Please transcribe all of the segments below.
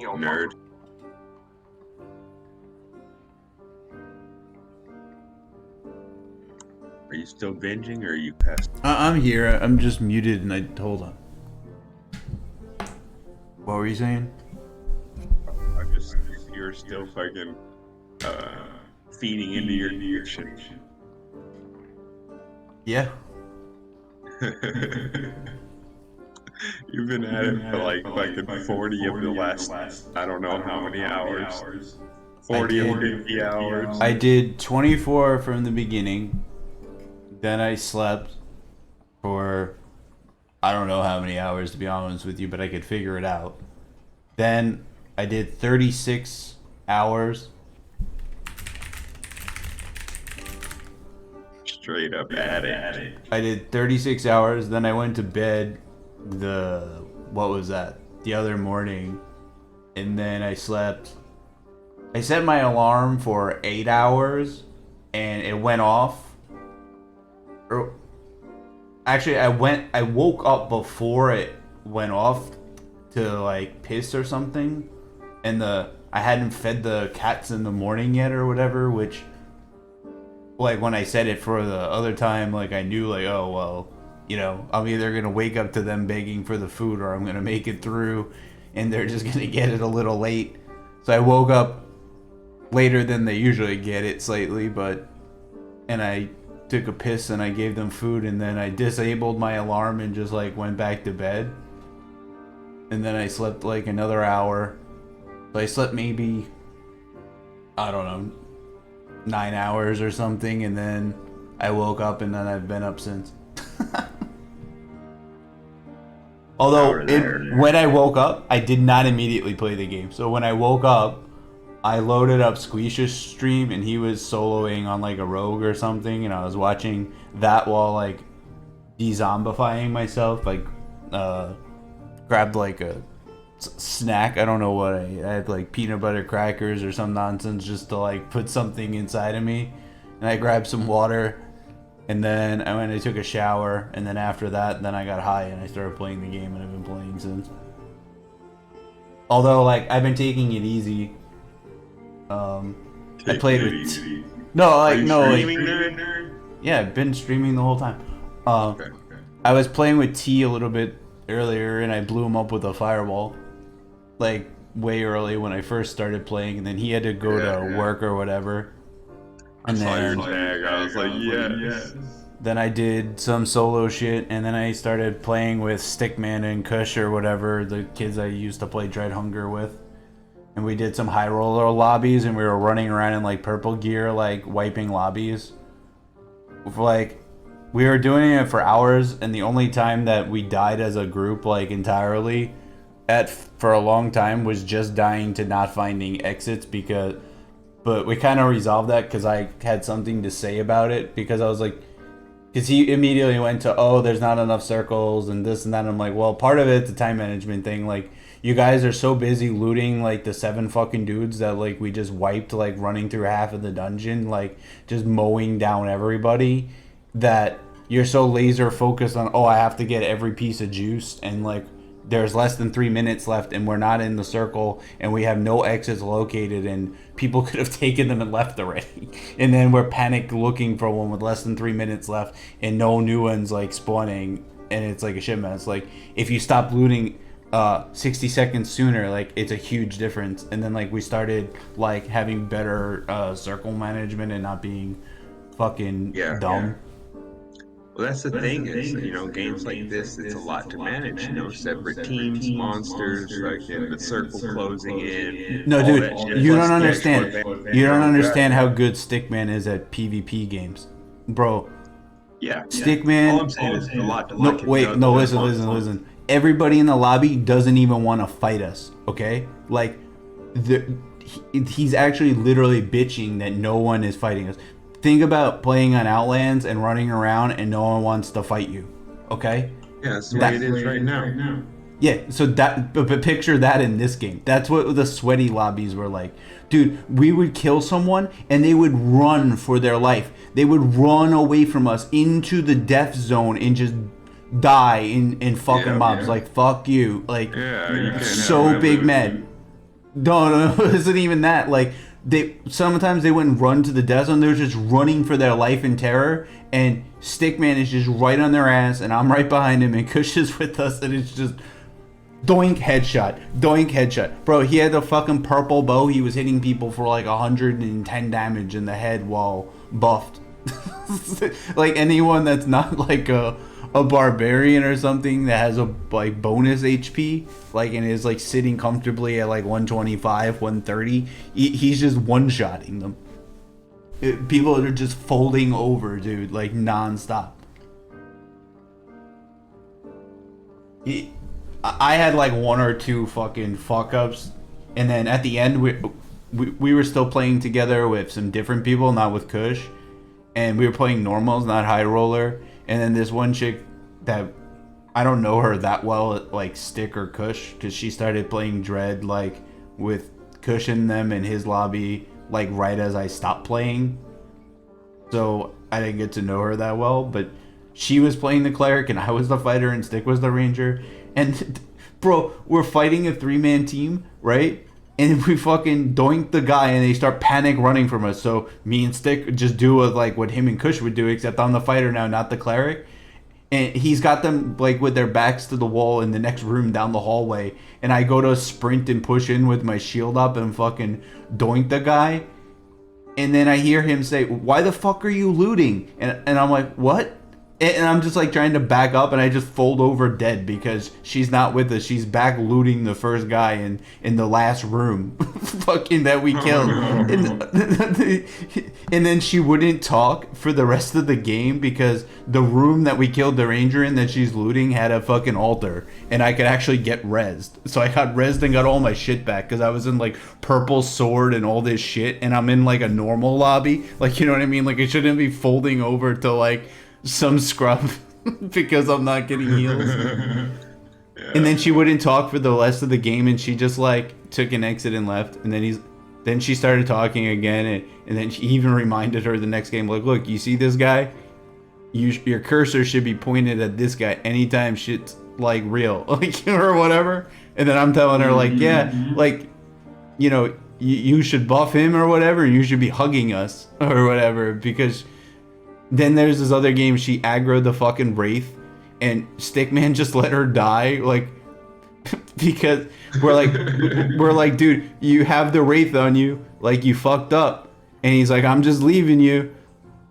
Nerd. Are you still binging or are you past? I'm here. I'm just muted and I hold on. What were you saying? I just you're still fucking feeding into your addiction. Yeah. You've been at it for like fucking 40 of the last I don't know how many hours. 40 or 50 hours. I did 24 from the beginning. Then I slept for I don't know how many hours to be honest with you, but I could figure it out. Then I did 36 hours. Straight up at it. I did 36 hours. Then I went to bed what was that? The other morning. And then I slept. I set my alarm for 8 hours and it went off. Actually, I woke up before it went off to like piss or something. And I hadn't fed the cats in the morning yet or whatever, which like when I said it for the other time, like I knew like, oh well, you know, I'm either gonna wake up to them begging for the food or I'm gonna make it through and they're just gonna get it a little late. So I woke up later than they usually get it slightly, and I took a piss and I gave them food and then I disabled my alarm and just like went back to bed. And then I slept like another hour. So I slept maybe, I don't know, 9 hours or something, and then I woke up and then I've been up since. Although when I woke up, I did not immediately play the game. So when I woke up, I loaded up Squeez's stream and he was soloing on like a rogue or something, and I was watching that while like de-zombifying myself. Like grabbed like a snack. I don't know what I had, like peanut butter crackers or some nonsense just to like put something inside of me. And I grabbed some water and then I went and took a shower, and then after that then I got high and I started playing the game, and I've been playing since. Although like I've been taking it easy. I played with yeah, I've been streaming the whole time. Okay. I was playing with T a little bit earlier and I blew him up with a fireball, like way early when I first started playing, and then he had to go to work or whatever. And I saw then your tag. I was like, yes. Then I did some solo shit, and then I started playing with Stickman and Kush or whatever, the kids I used to play Dread Hunger with. And we did some high roller lobbies, and we were running around in like purple gear, like wiping lobbies. Like, we were doing it for hours, and the only time that we died as a group, like entirely, for a long time, was just dying to not finding exits. But we kind of resolved that because I had something to say about it, because I was like, because he immediately went to, oh, there's not enough circles and this and that. And I'm like, well, part of it's a time management thing. Like, you guys are so busy looting like the 7 fucking dudes that like we just wiped, like running through half of the dungeon, like just mowing down everybody, that you're so laser focused on, oh, I have to get every piece of juice, and like there's less than 3 minutes left and we're not in the circle and we have no exits located and people could have taken them and left already. And then we're panicked looking for one with less than 3 minutes left and no new ones like spawning, and it's like a shit mess. Like, if you stop looting 60 seconds sooner, like it's a huge difference. And then like we started like having better circle management and not being fucking dumb. Yeah. Well, that's the thing is, you know, games like this, it's a lot to manage, you know, separate teams, monsters, like in the circle closing in. No, dude, you don't understand. You don't understand how good Stickman is at PvP games, bro. Yeah. Stickman. All I'm saying is a lot to No, like. wait, no, listen. Everybody in the lobby doesn't even want to fight us, okay? Like, he's actually literally bitching that no one is fighting us. Think about playing on Outlands and running around and no one wants to fight you, okay? Yeah, that's the way it is right now. Yeah, so but picture that in this game. That's what the sweaty lobbies were like. Dude, we would kill someone and they would run for their life. They would run away from us into the death zone and just die in fucking mobs. Like, fuck you. Like, Yeah, you can't so big mad. No, it wasn't even that. Like they sometimes they wouldn't run to the death zone. They were just running for their life in terror. And Stickman is just right on their ass, and I'm right behind him, and Kush is with us, and it's just doink headshot, bro. He had a fucking purple bow. He was hitting people for like 110 damage in the head while buffed. Like anyone that's not like a barbarian or something that has a like bonus HP, like and is like sitting comfortably at like 125, 130, he's just one-shotting them. People are just folding over, dude, like non-stop. I had like one or two fucking fuck ups, and then at the end we were still playing together with some different people, not with Kush, and we were playing normals, not high roller. And then this one chick that I don't know her that well, like Stick or Kush, because she started playing Dread like with Kush in them in his lobby, like right as I stopped playing. So I didn't get to know her that well, but she was playing the cleric and I was the fighter and Stick was the ranger. And bro, we're fighting a 3-man team, right? And we fucking doink the guy and they start panic running from us. So me and Stick just do like what him and Kush would do, except I'm the fighter now, not the cleric. And he's got them like with their backs to the wall in the next room down the hallway. And I go to sprint and push in with my shield up and fucking doink the guy. And then I hear him say, "Why the fuck are you looting?" And I'm like, "What?" And I'm just like trying to back up, and I just fold over dead because she's not with us. She's back looting the first guy in the last room, fucking that we killed. And then she wouldn't talk for the rest of the game because the room that we killed the ranger in that she's looting had a fucking altar, and I could actually get rezzed. So I got rezzed and got all my shit back because I was in like purple sword and all this shit, and I'm in like a normal lobby. Like, you know what I mean? Like I shouldn't be folding over to like some scrub because I'm not getting heals. Yeah. And then she wouldn't talk for the rest of the game, and she just like took an exit and left. And then she started talking again, and then she even reminded her the next game, like, "Look, you see this guy? Your cursor should be pointed at this guy anytime shit's like real, like or whatever." And then I'm telling her like, "Yeah, like, you know, you should buff him or whatever. You should be hugging us or whatever because." Then there's this other game, she aggroed the fucking Wraith, and Stickman just let her die, like, because we're like, dude, you have the Wraith on you, like, you fucked up. And he's like, "I'm just leaving you."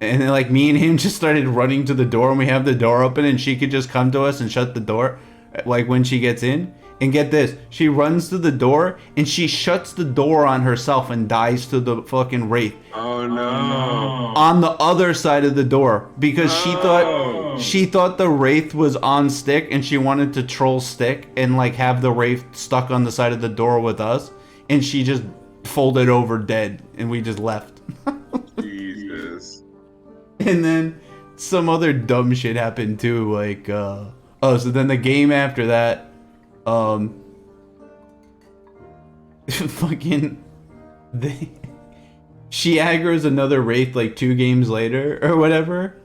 And then, like, me and him just started running to the door, and we have the door open, and she could just come to us and shut the door, like, when she gets in. And get this, she runs to the door and she shuts the door on herself and dies to the fucking Wraith. Oh no. On the other side of the door because she thought the Wraith was on Stick and she wanted to troll Stick and like have the Wraith stuck on the side of the door with us, and she just folded over dead and we just left. Jesus. And then some other dumb shit happened too, like so then the game after that fucking she aggroes another Wraith like 2 games later or whatever.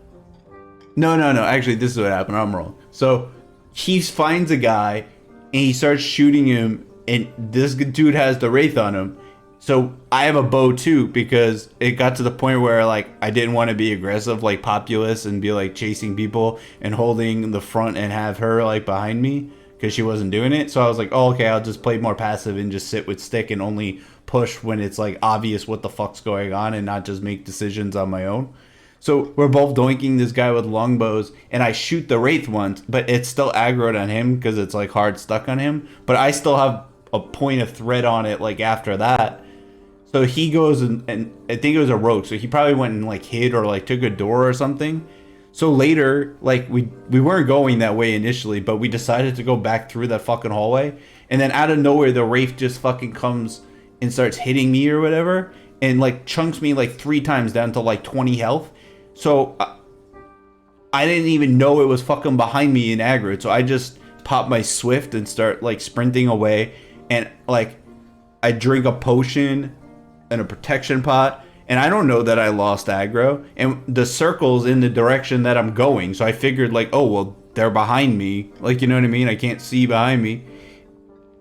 No, actually this is what happened. I'm wrong. So he finds a guy and he starts shooting him, and this dude has the Wraith on him. So I have a bow too because it got to the point where like I didn't want to be aggressive like Populous and be like chasing people and holding the front and have her like behind me because she wasn't doing it. So I was like, oh, okay, I'll just play more passive and just sit with Stick and only push when it's like obvious what the fuck's going on and not just make decisions on my own. So we're both doinking this guy with longbows, and I shoot the Wraith once, but it's still aggroed on him because it's like hard stuck on him. But I still have a point of threat on it like after that. So he goes and I think it was a rogue, so he probably went and like hid or like took a door or something. So later, like we weren't going that way initially, but we decided to go back through that fucking hallway, and then out of nowhere the Wraith just fucking comes and starts hitting me or whatever, and like chunks me like 3 times down to like 20 health. So I didn't even know it was fucking behind me in aggro, so I just pop my Swift and start like sprinting away, and like I drink a potion and a protection pot. And I don't know that I lost aggro, and the circle's in the direction that I'm going. So I figured like, oh, well, they're behind me. Like, you know what I mean? I can't see behind me.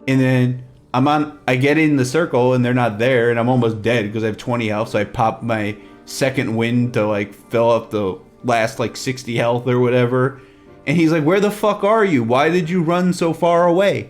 And then I get in the circle and they're not there, and I'm almost dead because I have 20 health. So I pop my second wind to like fill up the last like 60 health or whatever. And he's like, "Where the fuck are you? Why did you run so far away?"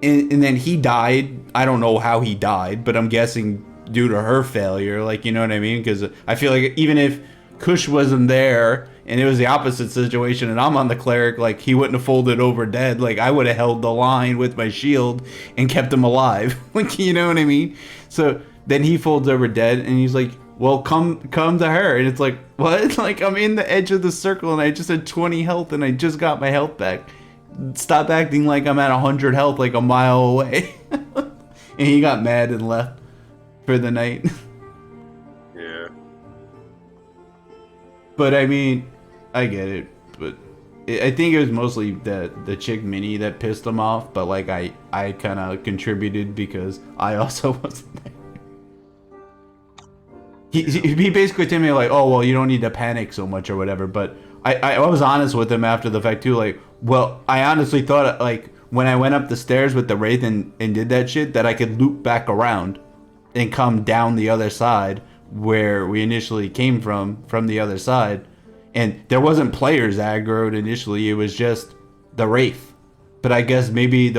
And then he died. I don't know how he died, but I'm guessing due to her failure. Like, you know what I mean? Because I feel like even if Kush wasn't there and it was the opposite situation and I'm on the cleric, like he wouldn't have folded over dead. Like I would have held the line with my shield and kept him alive. Like, you know what I mean? So then he folds over dead and he's like, "Well, come to her." And it's like, what? Like I'm in the edge of the circle and I just had 20 health and I just got my health back. Stop acting like I'm at 100 health like a mile away. And he got mad and left for the night. Yeah. But I mean, I get it. But I think it was mostly the chick Minnie that pissed him off. But like I kind of contributed because I also wasn't there. He basically told me like, "Oh well, you don't need to panic so much or whatever." But I was honest with him after the fact too. Like, well, I honestly thought like when I went up the stairs with the wraith and did that shit that I could loop back around and come down the other side where we initially came from the other side. And there wasn't players aggroed initially. It was just the wraith. But I guess maybe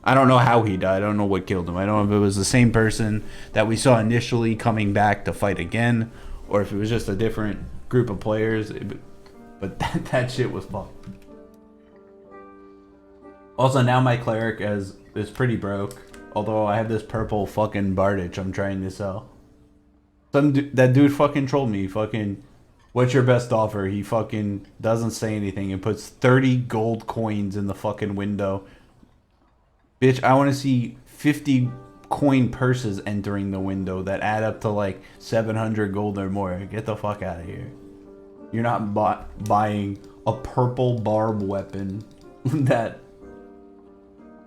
I don't know how he died. I don't know what killed him. I don't know if it was the same person that we saw initially coming back to fight again, or if it was just a different group of players. But that shit was fucked. Also, now my cleric is pretty broke. Although I have this purple fucking Bardich I'm trying to sell. That dude fucking trolled me. Fucking, "What's your best offer?" He fucking doesn't say anything and puts 30 gold coins in the fucking window. Bitch, I want to see 50 coin purses entering the window that add up to like 700 gold or more. Get the fuck out of here. You're not buying a purple barb weapon that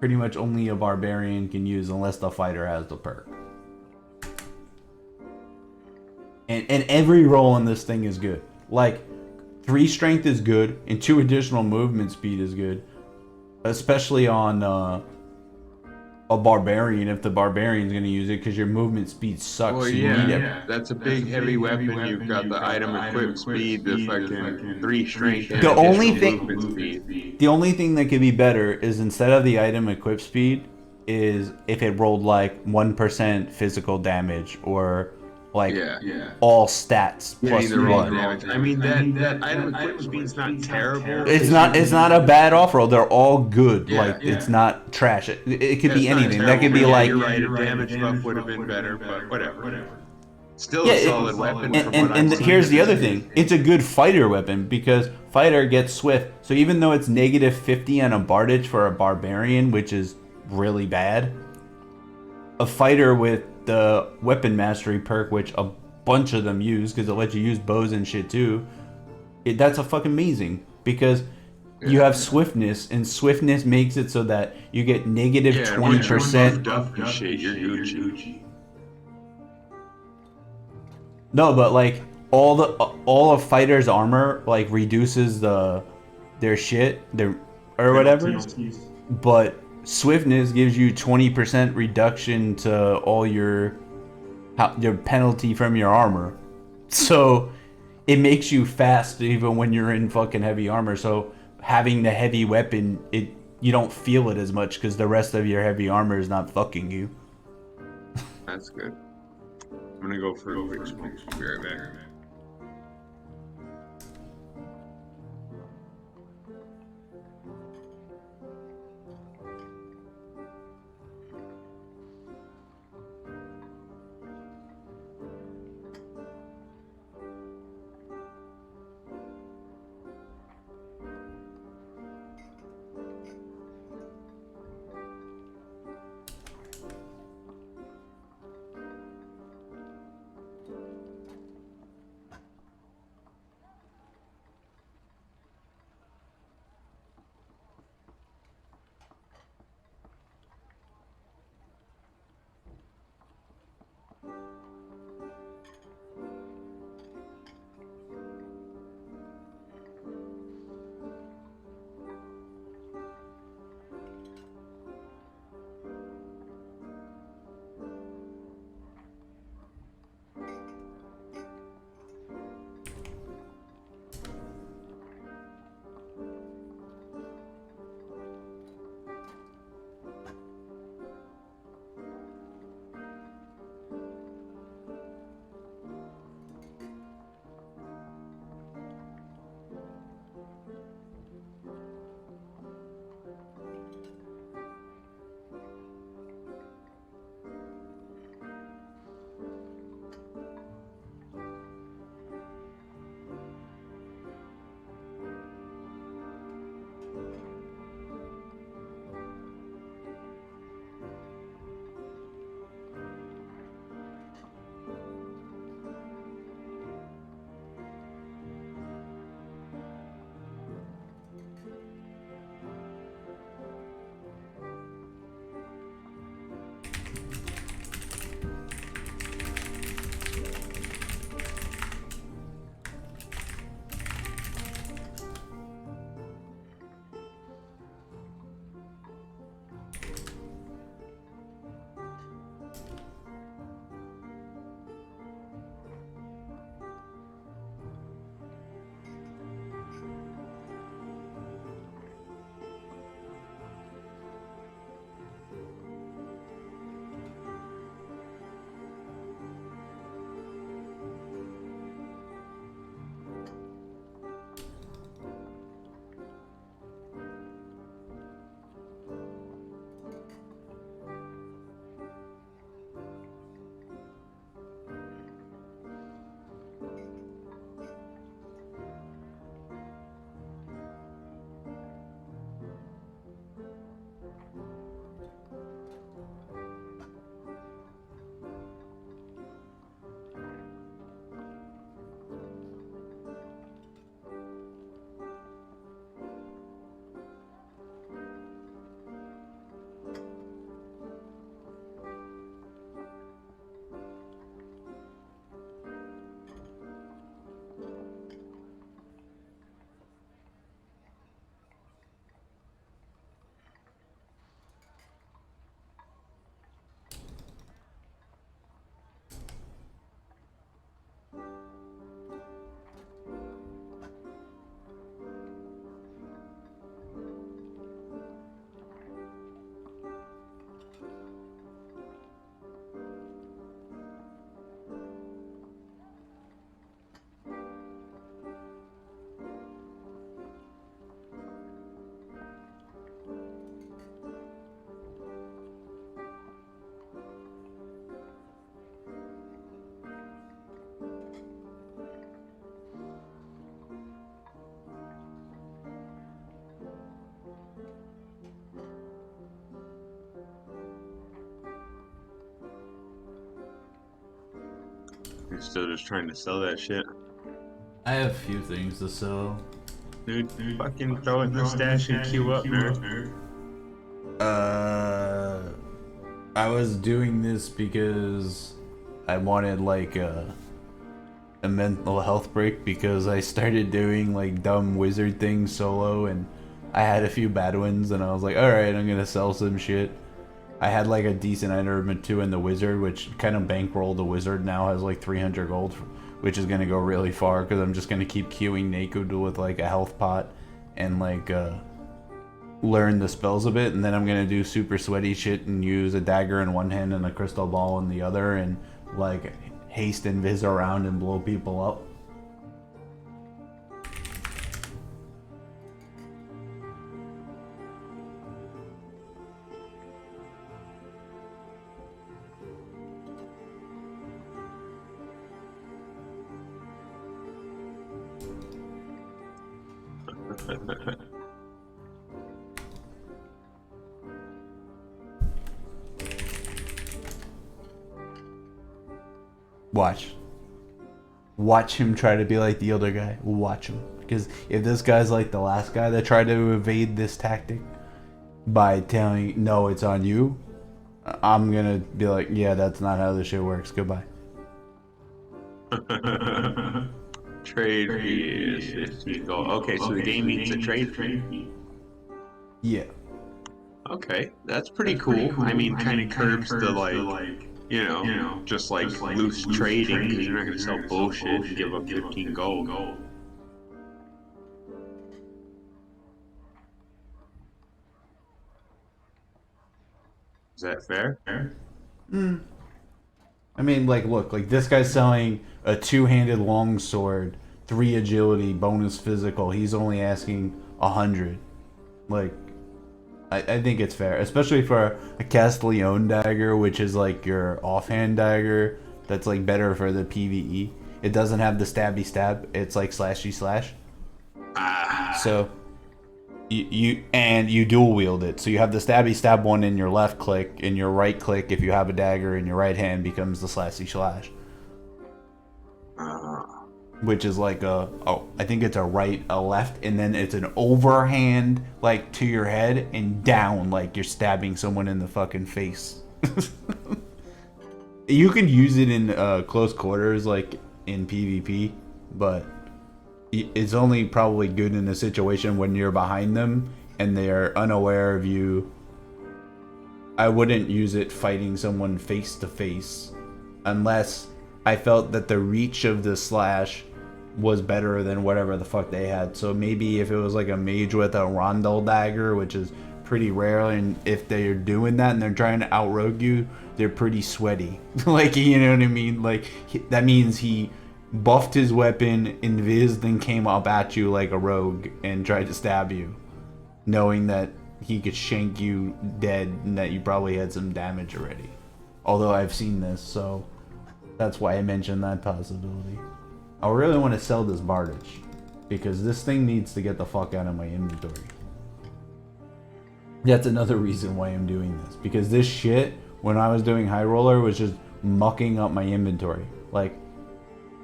pretty much only a barbarian can use unless the fighter has the perk. And every roll on this thing is good. Like, 3 strength is good, and 2 additional movement speed is good. Especially on a barbarian, if the barbarian's going to use it, because your movement speed sucks. Well, So you need it. yeah, that's a big heavy weapon. You've got the item equip speed, the fucking 3 strength, and The only additional thing, movement speed. the only thing that could be better is instead of the item equip speed, is if it rolled like 1% physical damage or like all stats plus Getting the raw 1. damage. I mean that item equip speed's not terrible. It's not a bad off roll. They're all good. Yeah, like it's not trash. It could That's be not anything. That could terrible, be but yeah, like you're right. A damage buff would have been better, but whatever. Still yeah, a solid weapon. And here's the other thing. It's a good fighter weapon because fighter gets swift. So even though it's negative 50 on a Bardage for a barbarian, which is really bad, a fighter with the weapon mastery perk, which a bunch of them use because it lets you use bows and shit too, that's a fucking amazing because you have swiftness, and swiftness makes it so that you get negative 20%. And shit, you're Gucci. No, but like all of fighters' armor like reduces their shit, or whatever. But swiftness gives you 20% reduction to all your penalty from your armor. So it makes you fast even when you're in fucking heavy armor. So having the heavy weapon, you don't feel it as much because the rest of your heavy armor is not fucking you. That's good. I'm gonna go for a quick smoke. Be right back. You're still just trying to sell that shit. I have a few things to sell. Dude, fucking throw it in the stash and queue up, nerd. Uh, I was doing this because I wanted like a mental health break because I started doing like dumb wizard things solo and I had a few bad ones and I was like, alright, I'm gonna sell some shit. I had like a decent item or two in the wizard, which kind of bankrolled the wizard now has like 300 gold, which is gonna go really far because I'm just gonna keep queuing Nakud with like a health pot and like learn the spells a bit, and then I'm gonna do super sweaty shit and use a dagger in one hand and a crystal ball in the other, and like haste and viz around and blow people up. Watch. Watch him try to be like the other guy. Watch him. Because if this guy's like the last guy that tried to evade this tactic by telling, no, it's on you, I'm gonna be like, yeah, that's not how this shit works. Goodbye. Trade fee is 15 gold. Okay, so the game needs a trade fee. Yeah. Okay, that's pretty cool. I mean, kind of curbs the just like loose trading because you're not going to sell bullshit and give up 15 gold. Is that fair? I mean, like, look, like this guy's selling a two-handed longsword, 3 agility, bonus physical. He's only asking 100. Like, I think it's fair, especially for a Castiglione dagger, which is like your offhand dagger. That's like better for the PVE. It doesn't have the stabby stab. It's like slashy slash. So you dual wield it. So you have the stabby stab one in your left click, and your right click, if you have a dagger in your right hand, becomes the slashy slash. Which is like I think it's a right, a left, and then it's an overhand like to your head and down like you're stabbing someone in the fucking face. You can use it in close quarters like in PvP, but it's only probably good in a situation when you're behind them and they're unaware of you. I wouldn't use it fighting someone face to face unless I felt that the reach of the slash was better than whatever the fuck they had. So maybe if it was like a mage with a rondel dagger, which is pretty rare, and if they're doing that and they're trying to outrogue you, they're pretty sweaty. Like, you know what I mean? Like, that means he buffed his weapon, invised, then came up at you like a rogue and tried to stab you, knowing that he could shank you dead and that you probably had some damage already. Although I've seen this, so that's why I mentioned that possibility. I really want to sell this Bardage because this thing needs to get the fuck out of my inventory. That's another reason why I'm doing this, because this shit, when I was doing High Roller, was just mucking up my inventory. Like,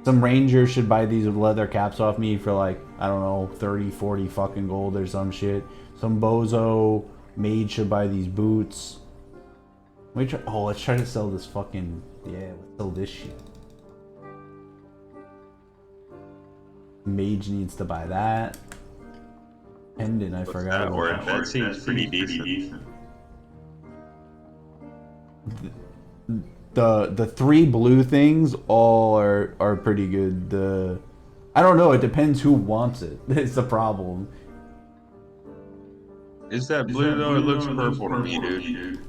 some ranger should buy these leather caps off me for like, I don't know, 30, 40 fucking gold or some shit. Some bozo mage should buy these boots. Let's try to sell this fucking, let's sell this shit. Mage needs to buy that. Pendant, I forgot about that. That seems pretty decent. The 3 blue things all are pretty good. I don't know, it depends who wants it. It's the problem. Is that blue though? It looks purple to me, dude.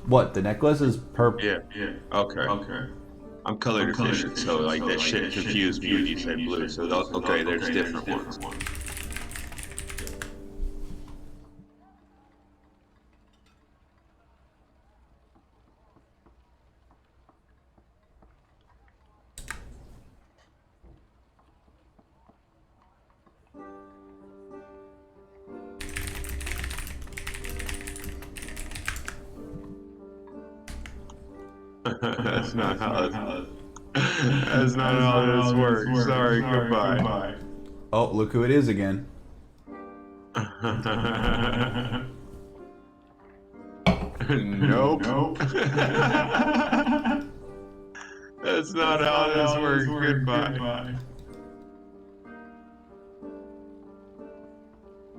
What, the necklace is purple? Yeah. Okay. I'm color deficient, so like that shit confused me when you said blue. So okay, there's different ones. That's not how that's not how this works. Sorry, goodbye. Oh, look who it is again. Nope. That's not how this works. Goodbye.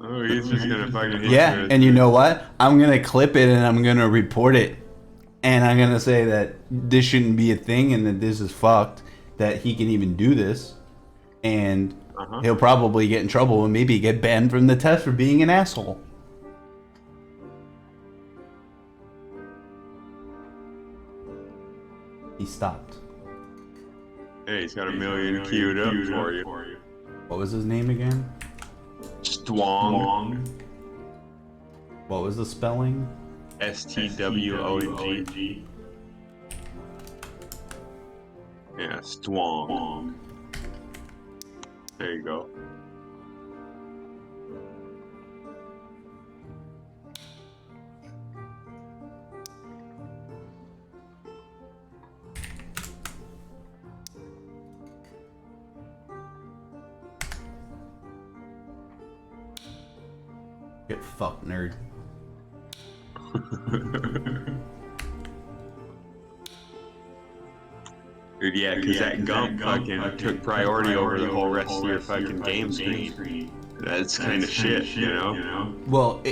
Oh, he's just gonna fucking hit you Yeah, with and you it. know what? I'm gonna clip it and I'm gonna report it. And I'm gonna say that this shouldn't be a thing and that this is fucked. That he can even do this. And Uh-huh. he'll probably get in trouble and maybe get banned from the test for being an asshole. He stopped. Hey, he's got a million queued up for you. What was his name again? Stwong. What was the spelling? STWONG. Yeah, Stwong. There you go. Get fucked, nerd. Dude, yeah, because that gump fucking took priority over the whole rest of your fucking game screen. That's kind of shit, you know? Well,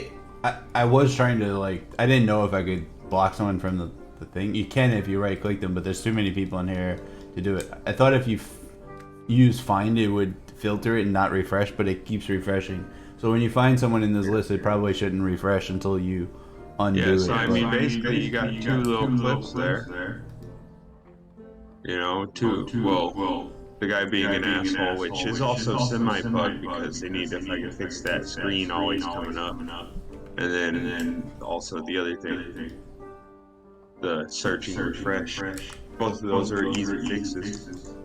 I was trying to, like, I didn't know if I could block someone from the thing. You can if you right click them, but there's too many people in here to do it. I thought if you use find, it would filter it and not refresh, but it keeps refreshing. So when you find someone in this list, it probably shouldn't refresh until you undo Yeah, it. so I but- mean, basically, you got two little clips there. You know, well, the guy being an asshole, which is also semi-bug because they need to fucking fix that screen always coming up. And then also the other thing, the searching refresh. Both of those are easy fixes.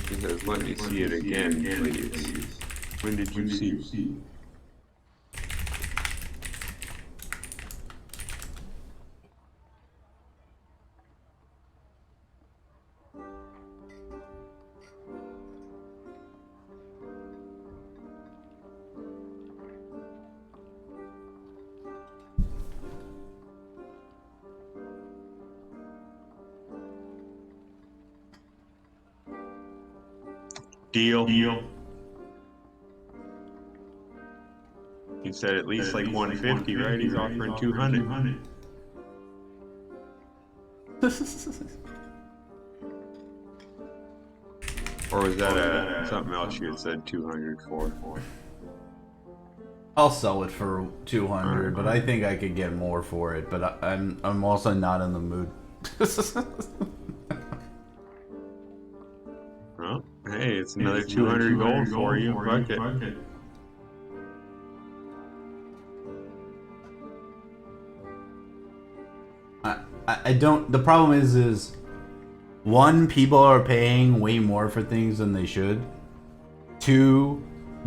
He says, let me see it again, please. When did you see? Deal. He said at least like 150, right? He's offering 200. Or was that something else you had said 200 for? I'll sell it for 200, but I think I could get more for it. But I'm also not in the mood. Well, hey, it's another 200 gold for you. Fuck it. I don't. The problem is one, people are paying way more for things than they should. Two,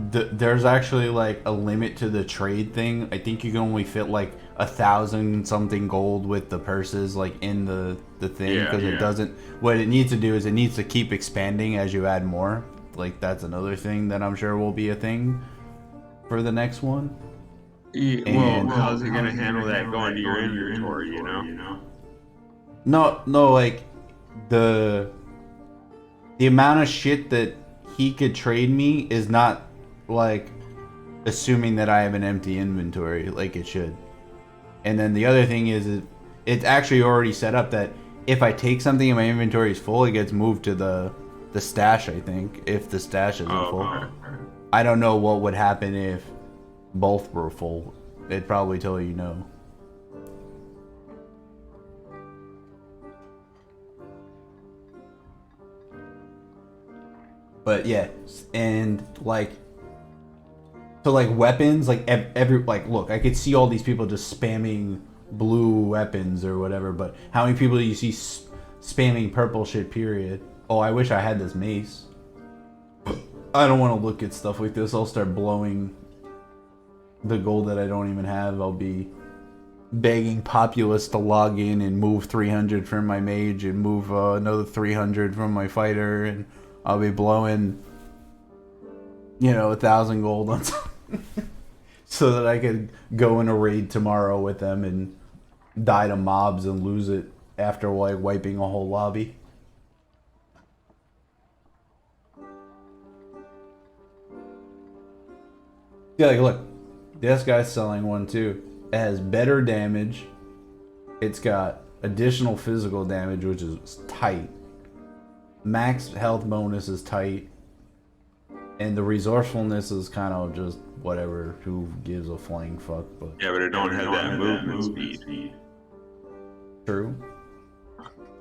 there's actually like a limit to the trade thing. I think you can only fit like 1,000 something gold with the purses like in the thing because it doesn't. What it needs to do is it needs to keep expanding as you add more. Like that's another thing that I'm sure will be a thing for the next one. Yeah, well, how's it gonna handle that going to your inventory? You know? No, like the amount of shit that he could trade me is not like assuming that I have an empty inventory like it should. And then the other thing is it's actually already set up that if I take something and my inventory is full, it gets moved to the stash, I think, if the stash isn't full. Okay. I don't know what would happen if both were full. They'd probably tell you no. But yeah, and like, so like weapons, like every like, look, I could see all these people just spamming blue weapons or whatever, but how many people do you see spamming purple shit? Period. Oh, I wish I had this mace. I don't want to look at stuff like this. I'll start blowing the gold that I don't even have, I'll be begging Populous to log in and move 300 from my mage and move another 300 from my fighter, and I'll be blowing, 1,000 gold on so that I could go in a raid tomorrow with them and die to mobs and lose it after like wiping a whole lobby. Yeah, like look, this guy's selling one too. It has better damage. It's got additional physical damage, which is tight. Max health bonus is tight. And the resourcefulness is kind of just whatever. Who gives a flying fuck? But Yeah, but it don't have that movement speed. True.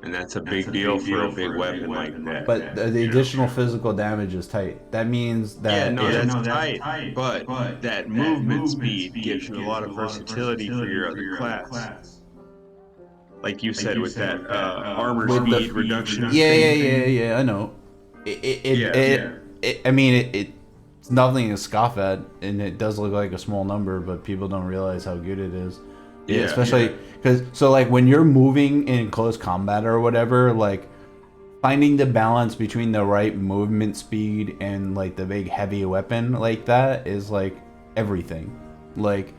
And that's a big deal for a big weapon like that. But the additional physical damage is tight. That means that that's tight. But that movement speed gives you a lot of versatility for your other class. Like you said, with that armor speed reduction. Yeah. I know. I mean, it's nothing to scoff at, and it does look like a small number, but people don't realize how good it is. Yeah, especially because like when you're moving in close combat or whatever, like finding the balance between the right movement speed and like the big heavy weapon like that is like everything. Like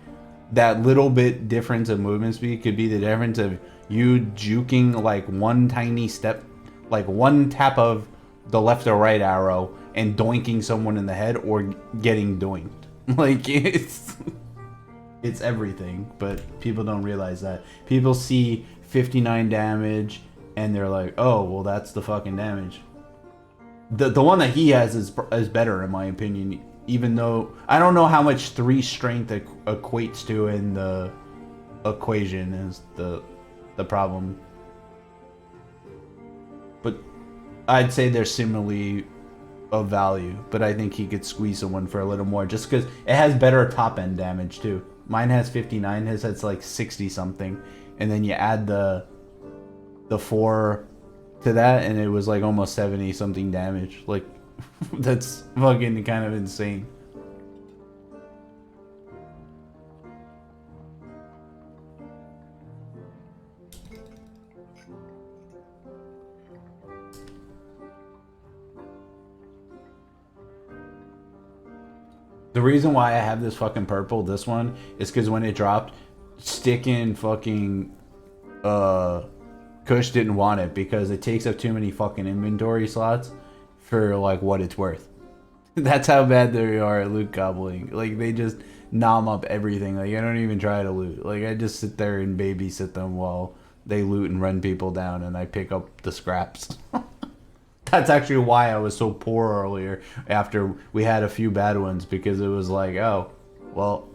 that little bit difference of movement speed could be the difference of you juking like one tiny step, like one tap of the left or right arrow and doinking someone in the head or getting doinked. Like it's everything, but people don't realize that. People see 59 damage and they're like, oh, well, that's the fucking damage. The one that he has is better in my opinion, even though I don't know how much 3 strength equates to in the equation is the problem. But I'd say they're similarly of value, but I think he could squeeze someone for a little more just because it has better top end damage too. Mine has 59, his has like 60 something, and then you add the 4 to that and it was like almost 70 something damage. Like that's fucking kind of insane. The reason why I have this fucking purple, this one, is because when it dropped, sticking fucking Kush didn't want it because it takes up too many fucking inventory slots for like what it's worth. That's how bad they are at loot gobbling. Like they just nom up everything. Like I don't even try to loot. Like I just sit there and babysit them while they loot and run people down, and I pick up the scraps. That's actually why I was so poor earlier after we had a few bad ones, because it was like, oh, well,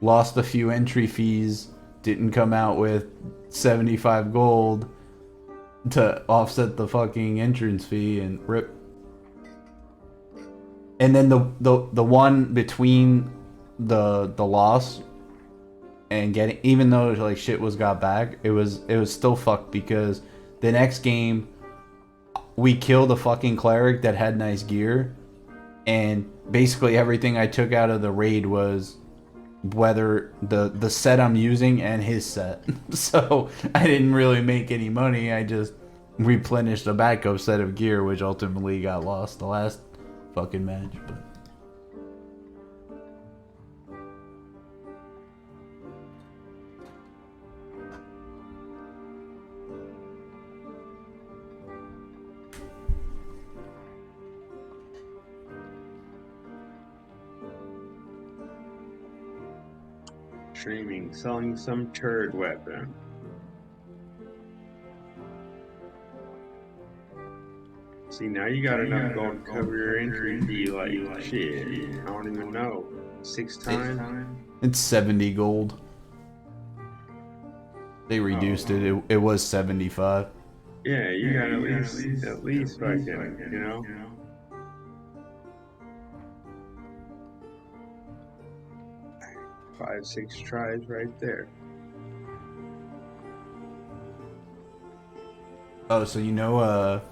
lost a few entry fees, didn't come out with 75 gold to offset the fucking entrance fee, and rip. And then the one between the loss and getting, even though like shit was got back, it was still fucked because the next game we killed a fucking cleric that had nice gear, and basically everything I took out of the raid was whether the set I'm using and his set. So I didn't really make any money. I just replenished a backup set of gear, which ultimately got lost the last fucking match. But Streaming, selling some turd weapon. See, now you got enough gold to cover your entry fee like shit. I don't even know. 6 times? it's 70 gold. They reduced it. It was 75. Yeah, you got at least fucking, you know? 5, 6 tries right there. Oh, so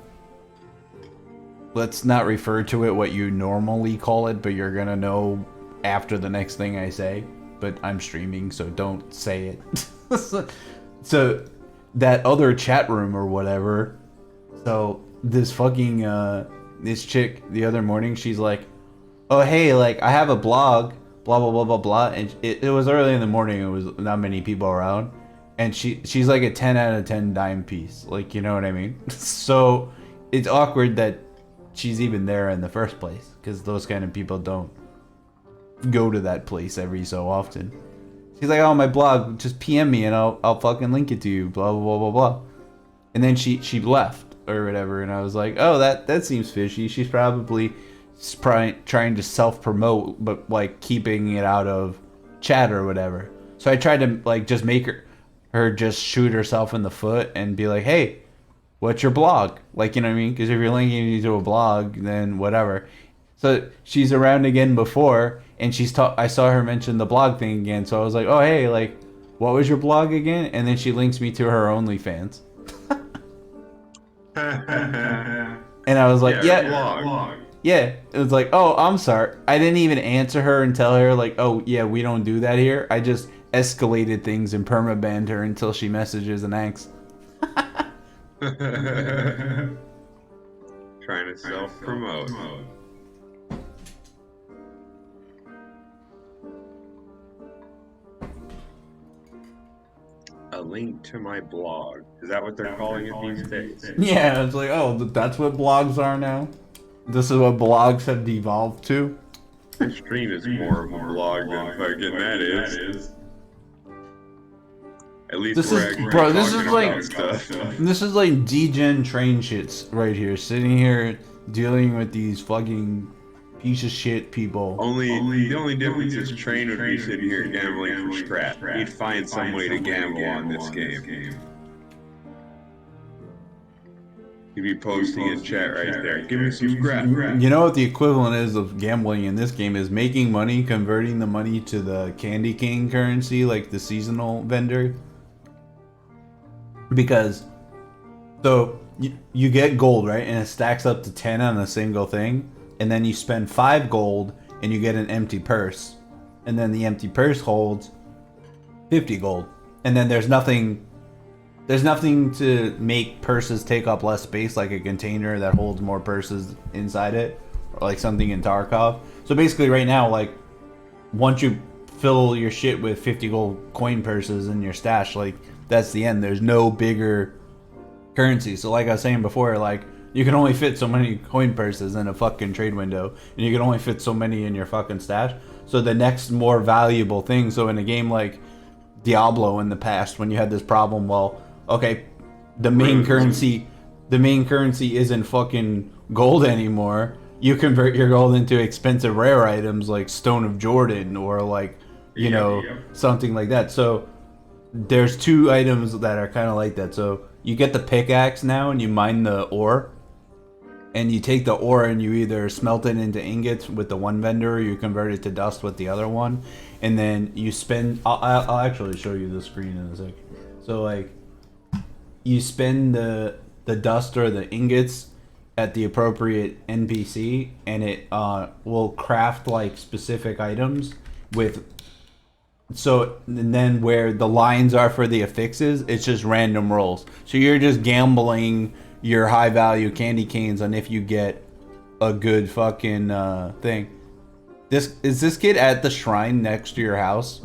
let's not refer to it what you normally call it, but you're gonna know after the next thing I say, but I'm streaming, so don't say it. So that other chat room or whatever. So this fucking this chick the other morning, she's like, "Oh hey, like I have a blog, blah blah blah blah blah," and it was early in the morning. It was not many people around, and she's like a 10 out of 10 dime piece, like, you know what I mean? So it's awkward that she's even there in the first place, because those kind of people don't go to that place every so often. She's like, "Oh, my blog, just PM me and I'll fucking link it to you, blah blah blah blah blah." And then she left or whatever, and I was like, "Oh, that seems fishy. She's probably trying to self-promote, but like keeping it out of chat or whatever." So I tried to like just make her just shoot herself in the foot and be like, "Hey, what's your blog?" Like, you know what I mean? Because if you're linking me to a blog, then whatever. So she's around again before, and I saw her mention the blog thing again. So I was like, "Oh hey, like, what was your blog again?" And then she links me to her OnlyFans. And I was like, yeah, blog. Yeah. It was like, "Oh, I'm sorry." I didn't even answer her and tell her like, "Oh yeah, we don't do that here." I just escalated things and permabanned her until she messages and asks. Trying to self-promote. A link to my blog. Is that what they're calling it these days? Yeah, it's like, oh, that's what blogs are now? This is what blogs have devolved to? This stream is more of a blog than fucking that is. At least this is like degen train shits right here, sitting here dealing with these fucking piece of shit people. The only difference is Train would be sitting here gambling for scrap. He'd find some way to gamble on this game. He'd be posting in chat right there. Give me some scrap. You know what the equivalent is of gambling in this game is making money, converting the money to the candy cane currency, like the seasonal vendor. Because, so, you get gold, right? And it stacks up to 10 on a single thing. And then you spend 5 gold and you get an empty purse. And then the empty purse holds 50 gold. And then there's nothing to make purses take up less space, like a container that holds more purses inside it, or like something in Tarkov. So basically right now, like, once you fill your shit with 50 gold coin purses in your stash, like, that's the end. There's no bigger currency. So like I was saying before, like, you can only fit so many coin purses in a fucking trade window, and you can only fit so many in your fucking stash. So the next more valuable thing, so in a game like Diablo in the past, when you had this problem, well, okay, the main currency isn't fucking gold anymore. You convert your gold into expensive rare items like Stone of Jordan or like, you know, something like that. So there's 2 items that are kind of like that. So you get the pickaxe now and you mine the ore. And you take the ore and you either smelt it into ingots with the one vendor or you convert it to dust with the other one. And then you spend... I'll actually show you the screen in a sec. So, like, you spend the dust or the ingots at the appropriate NPC, and it will craft, like, specific items with... So, and then where the lines are for the affixes, it's just random rolls. So you're just gambling your high value candy canes on if you get a good fucking thing. Is this kid at the shrine next to your house?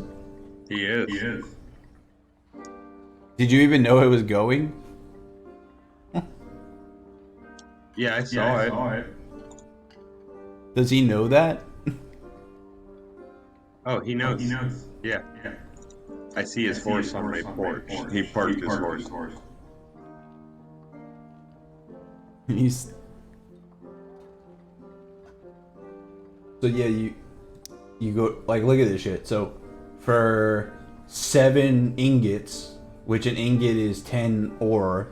He is. Did you even know it was going? Yeah, I saw it. Does he know that? Oh, he knows. Yeah. I see his horse on my porch. He parked his horse. He's... So yeah, you go, like, look at this shit. So for 7 ingots, which an ingot is 10 ore,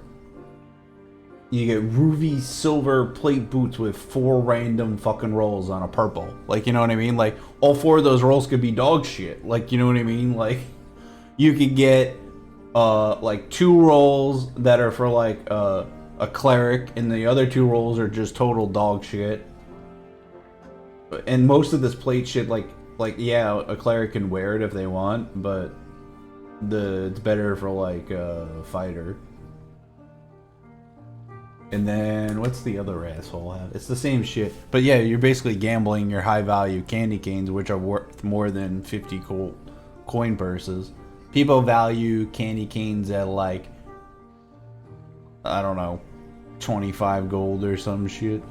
you get ruby silver plate boots with 4 random fucking rolls on a purple. Like, you know what I mean? Like, all 4 of those rolls could be dog shit. Like, you know what I mean? Like, you could get like 2 rolls that are for like a cleric, and the other 2 rolls are just total dog shit. And most of this plate shit, like, Like, yeah, a cleric can wear it if they want, but it's better for like a fighter. And then what's the other asshole have? It's the same shit. But yeah, you're basically gambling your high value candy canes, which are worth more than 50 coin purses. People value candy canes at like, I don't know, 25 gold or some shit.